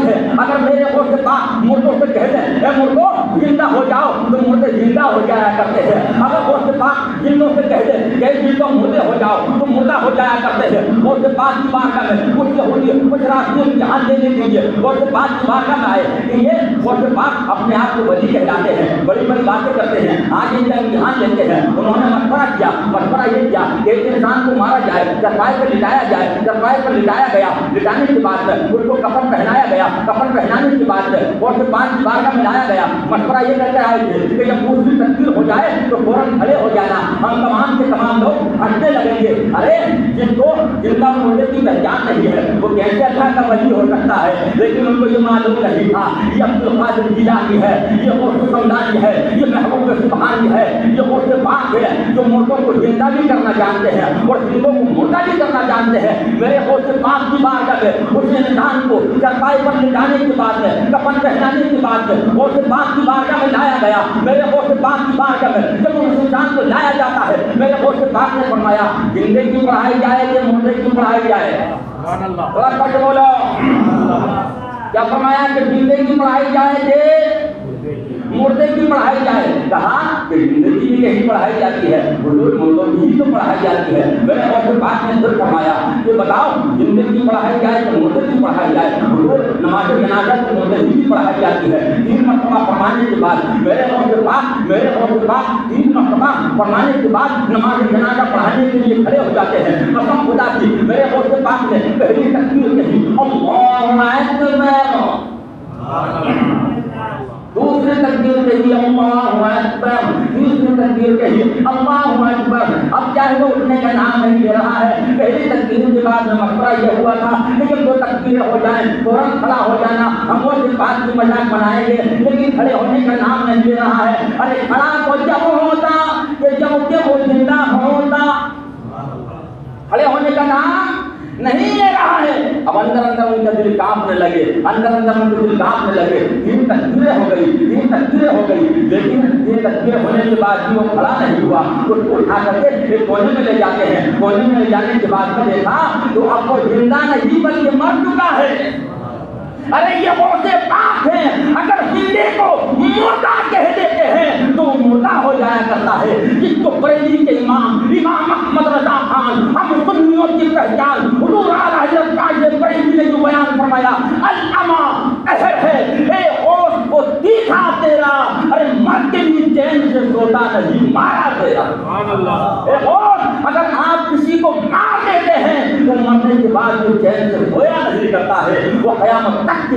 ہے اگر میرے غوث پاک مردوں سے کہہ دیں اے مردوں زندہ ہو جاؤ تو مردے زندہ ہو جایا کرتے ہیں. اگر غوث پاک زندوں سے کہہ دیں کہ زندوں مردے ہو جاؤ تو مردہ ہو جایا کرتے ہیں. غوث پاک کی بارگاہ میں کچھ یہودی کچھ راستے امتحان دینے کے لیے غوث پاک کی بارگاہ میں آئے کہ یہ غوث پاک اپنے آپ کو ولی کہلاتے ہیں, بڑی بڑی باتیں کرتے ہیں, آج ان کا امتحان لیتے ہیں. انہوں نے مشورہ یہ کیا کہ ایک انسان کو مارا جائے, چرپائے پر لٹایا جائے. چرپائے پر لٹایا گیا, لٹانے کے بعد اس کو کفن پہنایا گیا. کفن پہنانے کے بعد غوث پاک کی بارگاہ میں لایا گیا. مشورہ یہ کر کے آئے تھے کہ جب دوسری تکبیر ہو جائے تو فوراً کھڑے ہو جانا, ہم تمام کے تمام لوگ ہنسنے لگیں گے. ارے جن کو زندہ مردے کی پہچان نہیں ہے وہ کیسے اللہ کا ولی ہو سکتا ہے؟ لیکن ان کو یہ معلوم نہیں تھا یہ عبدالقادر جیلانی ہے, یہ غوث سمدانی ہے, یہ محبوب سبحانی ہے, یہ غوث پاک ہے جو مردوں کو زندہ بھی کرنا جانتے ہیں اور زندوں کو مردہ بھی کرنا جانتے ہیں. میرے غوث پاک کی بارگاہ میں اس انسان کو چرپائی پر لٹانے کے بعد کفن پہنانے کے بعد غوث پاک کی بارگاہ میں لایا گیا. میرے غوث پاک کی بارگاہ میں جب اس انسان کو لایا جاتا ہے میرے غوث پاک نے فرمایا زندے کی پڑھائی جائے کہ مردے کی پڑھائی جائے؟ سبحان اللہ بولو. کیا فرمایا کہ زندے کی پڑھائی جائے کہ مردے کی پڑھائی جائے؟ کہا کہ زندگی بھی کہیں پڑھائی جاتی ہے, حضور مردوں کی ہی تو پڑھائی جاتی ہے. میرے غوث پاک نے پھر فرمایا کہ بتاؤ زندگی کی پڑھائی جائے کہ مردے کی پڑھائی جائے؟ حضور نماز جنازہ تو مردے کی پڑھائی جاتی ہے. 3 مرتبہ فرمانے کے بعد میرے غوث پاک 3 مرتبہ فرمانے کے بعد نماز جنازہ پڑھانے کے لیے کھڑے ہو جاتے ہیں. قسم خدا کی میرے غوث پاک نے پہلی تکبیر کہی اللہ اکبر, دوسری تکبیر کہی اللہ اکبر, تیسری تکبیر کہی اللہ اکبر. اب چاہے وہ اٹھنے کا نام نہیں لے رہا ہے. پہلی تکبیر کے بعد مشورہ یہ ہوا تھا کہ جب 2 تکبیریں ہو جائیں فوراً کھڑا ہو جانا, ہم وہ اس بات کی مذاق بنائیں گے, لیکن کھڑے ہونے کا نام نہیں لے رہا ہے. ارے کھڑا تو جب ہوتا کہ جب کہ وہ زندہ ہوتا, کھڑے ہونے کا نام نہیں لے رہا ہے. اب اندر ان کا دل کانپنے لگے, اندر ان کا دل کانپنے لگے. 3 تکبیریں ہو گئی, لیکن یہ تکبیر ہونے کے بعد بھی وہ کھڑا نہیں ہوا. اس کو اٹھا کر کے ایک کونے میں لے جاتے ہیں. کونے میں لے جانے کے بعد میں دیکھا تو اب وہ زندہ نہیں بلکہ مر چکا ہے. ارے یہ غوث پاک ہیں, اگر زندے کو مردہ کہہ دیتے ہیں تو وہ مردہ ہو جایا کرتا ہے. جس کو بریلی کے امام احمد رضا خان ہم سنیوں کی پہچان حضور اعلیٰ حضرت قائد بریلی نے جو بیان فرمایا العما اہر ہے, اے غوث کو دیکھا تیرا, ارے مر کے بھی چین سے سوتا نہیں مارا تیرا. اے غوث اگر آپ کسی کو مار دیتے ہیں تو مرنے کے بعد وہ چین سے سویا نہیں کرتا ہے, وہ قیامت تک